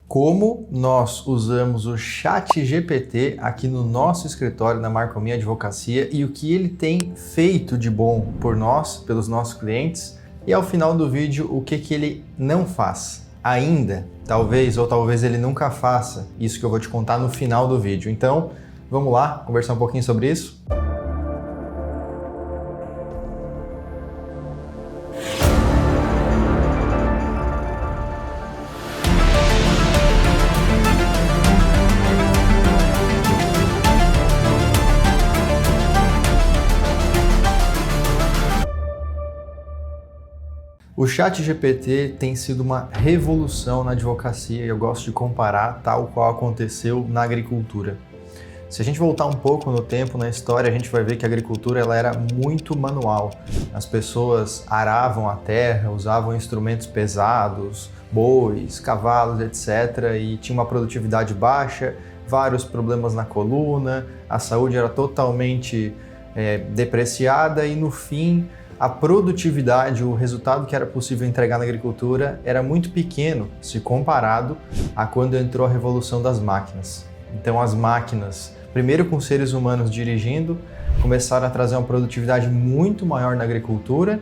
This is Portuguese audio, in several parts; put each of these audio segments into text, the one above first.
Como nós usamos o ChatGPT aqui no nosso escritório na Marcomin Advocacia e o que ele tem feito de bom por nós, pelos nossos clientes, e ao final do vídeo o que ele não faz ainda, talvez ou talvez ele nunca faça, isso que eu vou te contar no final do vídeo. Então, vamos lá conversar um pouquinho sobre isso? O ChatGPT tem sido uma revolução na advocacia e eu gosto de comparar tal qual aconteceu na agricultura. Se a gente voltar um pouco no tempo, na história, a gente vai ver que a agricultura ela era muito manual. As pessoas aravam a terra, usavam instrumentos pesados, bois, cavalos, etc. E tinha uma produtividade baixa, vários problemas na coluna, a saúde era totalmente depreciada e no fim a produtividade, o resultado que era possível entregar na agricultura era muito pequeno se comparado a quando entrou a revolução das máquinas. Então as máquinas, primeiro com seres humanos dirigindo, começaram a trazer uma produtividade muito maior na agricultura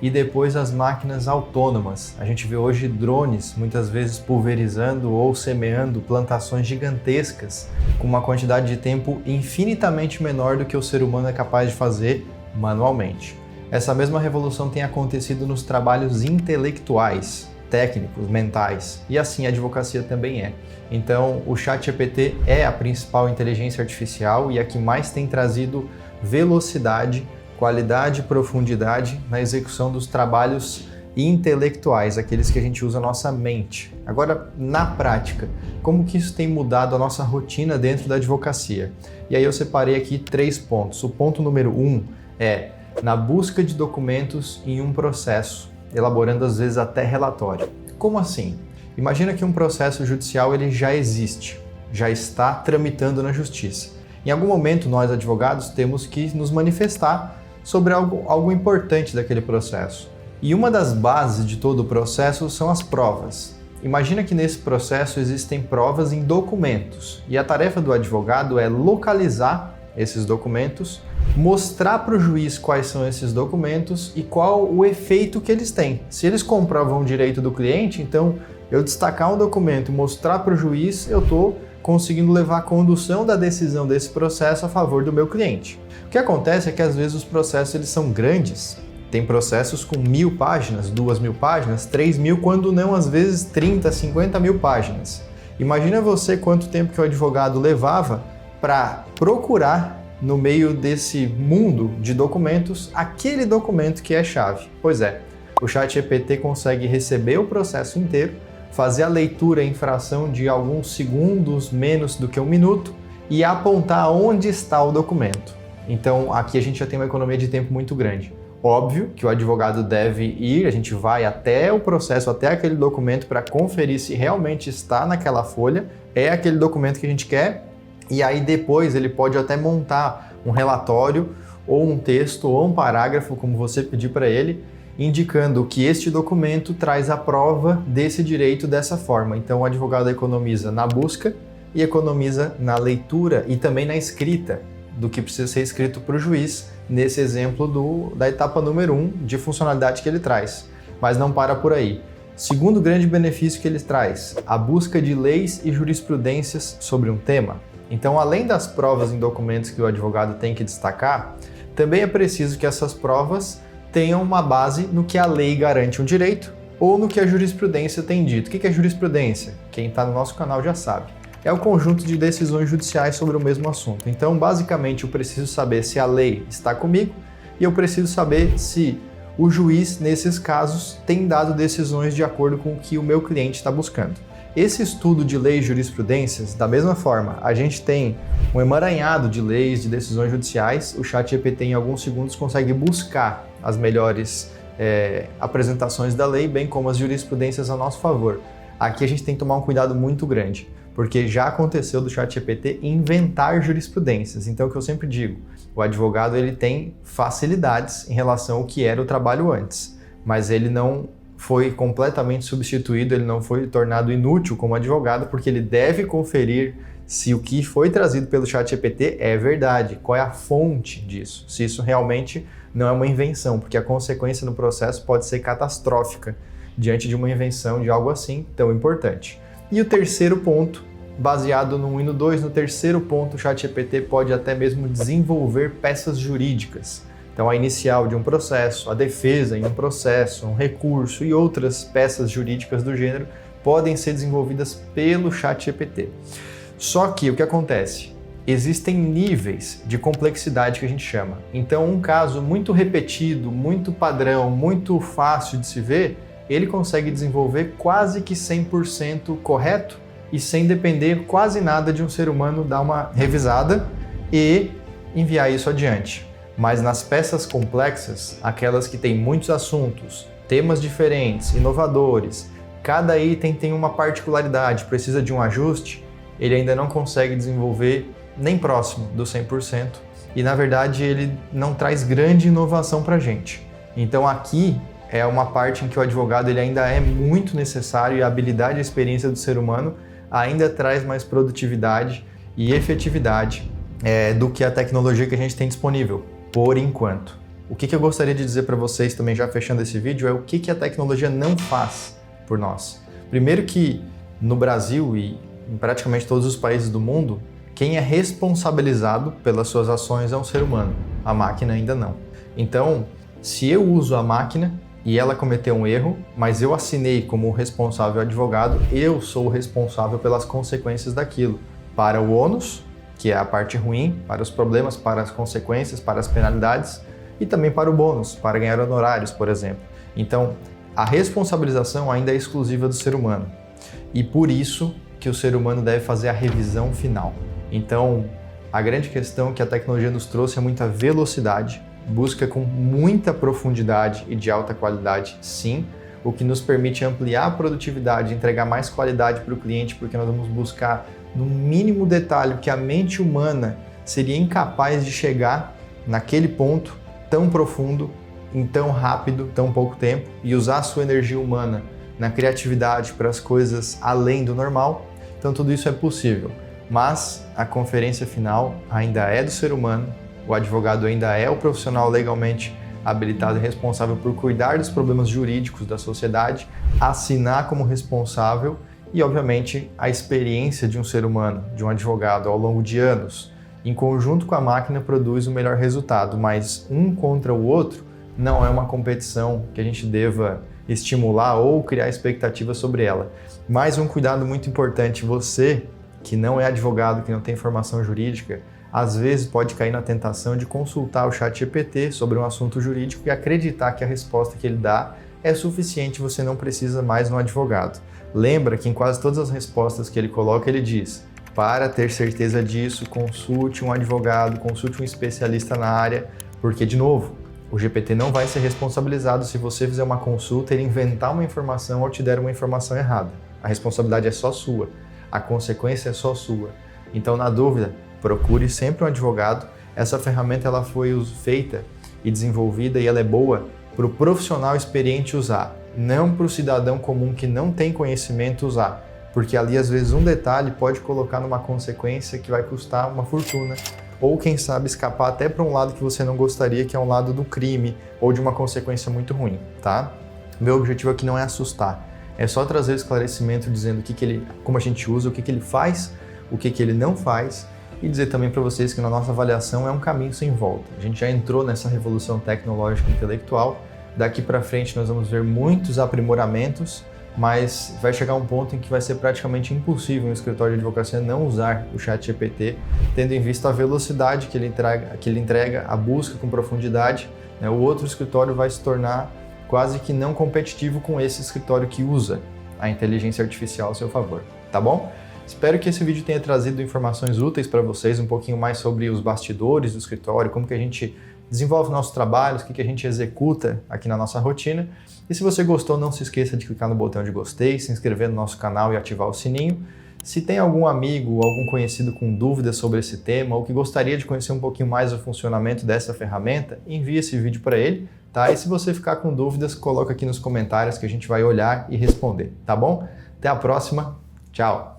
e depois as máquinas autônomas. A gente vê hoje drones muitas vezes pulverizando ou semeando plantações gigantescas com uma quantidade de tempo infinitamente menor do que o ser humano é capaz de fazer manualmente. Essa mesma revolução tem acontecido nos trabalhos intelectuais, técnicos, mentais, e assim a advocacia também é. Então, o ChatGPT é a principal inteligência artificial e a que mais tem trazido velocidade, qualidade e profundidade na execução dos trabalhos intelectuais, aqueles que a gente usa a nossa mente. Agora, na prática, como que isso tem mudado a nossa rotina dentro da advocacia? E aí eu separei aqui 3 pontos. O ponto número 1 é na busca de documentos em um processo, elaborando às vezes até relatório. Como assim? Imagina que um processo judicial ele já existe, já está tramitando na justiça. Em algum momento nós advogados temos que nos manifestar sobre algo importante daquele processo. E uma das bases de todo o processo são as provas. Imagina que nesse processo existem provas em documentos e a tarefa do advogado é localizar esses documentos, mostrar para o juiz quais são esses documentos e qual o efeito que eles têm. Se eles comprovam o direito do cliente, então eu destacar um documento e mostrar para o juiz, eu estou conseguindo levar a condução da decisão desse processo a favor do meu cliente. O que acontece é que às vezes os processos eles são grandes, tem processos com 1.000 páginas, 2.000 páginas, 3.000, quando não às vezes 30, 50 mil páginas. Imagina você quanto tempo que o advogado levava para procurar no meio desse mundo de documentos aquele documento que é chave. Pois é, o ChatGPT consegue receber o processo inteiro, fazer a leitura em fração de alguns segundos, menos do que 1 minuto, e apontar onde está o documento. Então aqui a gente já tem uma economia de tempo muito grande. Óbvio que o advogado deve ir, a gente vai até o processo, até aquele documento para conferir se realmente está naquela folha, é aquele documento que a gente quer. E aí depois ele pode até montar um relatório ou um texto ou um parágrafo, como você pedir para ele, indicando que este documento traz a prova desse direito dessa forma. Então o advogado economiza na busca e economiza na leitura e também na escrita do que precisa ser escrito para o juiz, nesse exemplo da etapa número 1 de funcionalidade que ele traz. Mas não para por aí. Segundo grande benefício que ele traz, a busca de leis e jurisprudências sobre um tema. Então, além das provas em documentos que o advogado tem que destacar, também é preciso que essas provas tenham uma base no que a lei garante um direito ou no que a jurisprudência tem dito. O que é jurisprudência? Quem está no nosso canal já sabe. É o conjunto de decisões judiciais sobre o mesmo assunto. Então, basicamente, eu preciso saber se a lei está comigo e eu preciso saber se o juiz, nesses casos, tem dado decisões de acordo com o que o meu cliente está buscando. Esse estudo de leis e jurisprudências, da mesma forma, a gente tem um emaranhado de leis, de decisões judiciais, o ChatGPT em alguns segundos consegue buscar as melhores apresentações da lei, bem como as jurisprudências a nosso favor. Aqui a gente tem que tomar um cuidado muito grande, porque já aconteceu do ChatGPT inventar jurisprudências. Então, o que eu sempre digo, o advogado ele tem facilidades em relação ao que era o trabalho antes, mas ele não foi completamente substituído, ele não foi tornado inútil como advogado, porque ele deve conferir se o que foi trazido pelo ChatGPT é verdade, qual é a fonte disso, se isso realmente não é uma invenção, porque a consequência no processo pode ser catastrófica diante de uma invenção de algo assim tão importante. E o terceiro ponto, baseado no 1 e no 2, no terceiro ponto, o ChatGPT pode até mesmo desenvolver peças jurídicas. Então, a inicial de um processo, a defesa em um processo, um recurso e outras peças jurídicas do gênero podem ser desenvolvidas pelo ChatGPT. Só que o que acontece? Existem níveis de complexidade que a gente chama. Então, um caso muito repetido, muito padrão, muito fácil de se ver, ele consegue desenvolver quase que 100% correto e sem depender quase nada de um ser humano dar uma revisada e enviar isso adiante. Mas nas peças complexas, aquelas que têm muitos assuntos, temas diferentes, inovadores, cada item tem uma particularidade, precisa de um ajuste, ele ainda não consegue desenvolver nem próximo do 100% e, na verdade, ele não traz grande inovação para a gente. Então aqui é uma parte em que o advogado ele ainda é muito necessário e a habilidade e a experiência do ser humano ainda traz mais produtividade e efetividade do que a tecnologia que a gente tem disponível, por enquanto. O que eu gostaria de dizer para vocês também, já fechando esse vídeo, é o que a tecnologia não faz por nós. Primeiro que no Brasil e em praticamente todos os países do mundo, quem é responsabilizado pelas suas ações é um ser humano, a máquina ainda não. Então, se eu uso a máquina e ela cometeu um erro, mas eu assinei como responsável advogado, eu sou o responsável pelas consequências daquilo, para o ônus, que é a parte ruim, para os problemas, para as consequências, para as penalidades e também para o bônus, para ganhar honorários, por exemplo. Então, a responsabilização ainda é exclusiva do ser humano e por isso que o ser humano deve fazer a revisão final. Então, a grande questão que a tecnologia nos trouxe é muita velocidade, busca com muita profundidade e de alta qualidade, sim, o que nos permite ampliar a produtividade, entregar mais qualidade para o cliente, porque nós vamos buscar no mínimo detalhe que a mente humana seria incapaz de chegar naquele ponto tão profundo, em tão rápido, tão pouco tempo, e usar a sua energia humana na criatividade para as coisas além do normal. Então tudo isso é possível, mas a conferência final ainda é do ser humano, o advogado ainda é o profissional legalmente habilitado e responsável por cuidar dos problemas jurídicos da sociedade, assinar como responsável e, obviamente, a experiência de um ser humano, de um advogado ao longo de anos, em conjunto com a máquina produz o melhor resultado, mas um contra o outro não é uma competição que a gente deva estimular ou criar expectativas sobre ela. Mais um cuidado muito importante, você que não é advogado, que não tem formação jurídica, às vezes pode cair na tentação de consultar o ChatGPT sobre um assunto jurídico e acreditar que a resposta que ele dá é suficiente, você não precisa mais de um advogado. Lembra que em quase todas as respostas que ele coloca, ele diz: para ter certeza disso, consulte um advogado, consulte um especialista na área, porque, de novo, o GPT não vai ser responsabilizado se você fizer uma consulta, ele inventar uma informação ou te der uma informação errada. A responsabilidade é só sua, a consequência é só sua. Então, na dúvida, procure sempre um advogado. Essa ferramenta ela foi feita e desenvolvida e ela é boa para o profissional experiente usar, não para o cidadão comum que não tem conhecimento usar, porque ali às vezes um detalhe pode colocar numa consequência que vai custar uma fortuna, ou quem sabe escapar até para um lado que você não gostaria, que é um lado do crime ou de uma consequência muito ruim, tá? Meu objetivo aqui não é assustar, é só trazer o esclarecimento dizendo como a gente usa, o que ele faz, o que ele não faz, e dizer também para vocês que na nossa avaliação é um caminho sem volta. A gente já entrou nessa revolução tecnológica e intelectual, daqui para frente nós vamos ver muitos aprimoramentos, mas vai chegar um ponto em que vai ser praticamente impossível um escritório de advocacia não usar o ChatGPT, tendo em vista a velocidade que ele entrega, a busca com profundidade, né? O outro escritório vai se tornar quase que não competitivo com esse escritório que usa a inteligência artificial ao seu favor, tá bom? Espero que esse vídeo tenha trazido informações úteis para vocês, um pouquinho mais sobre os bastidores do escritório, como que a gente desenvolve nossos trabalhos, o que a gente executa aqui na nossa rotina. E se você gostou, não se esqueça de clicar no botão de gostei, se inscrever no nosso canal e ativar o sininho. Se tem algum amigo ou algum conhecido com dúvidas sobre esse tema ou que gostaria de conhecer um pouquinho mais o funcionamento dessa ferramenta, envie esse vídeo para ele, tá? E se você ficar com dúvidas, coloca aqui nos comentários que a gente vai olhar e responder, tá bom? Até a próxima, tchau!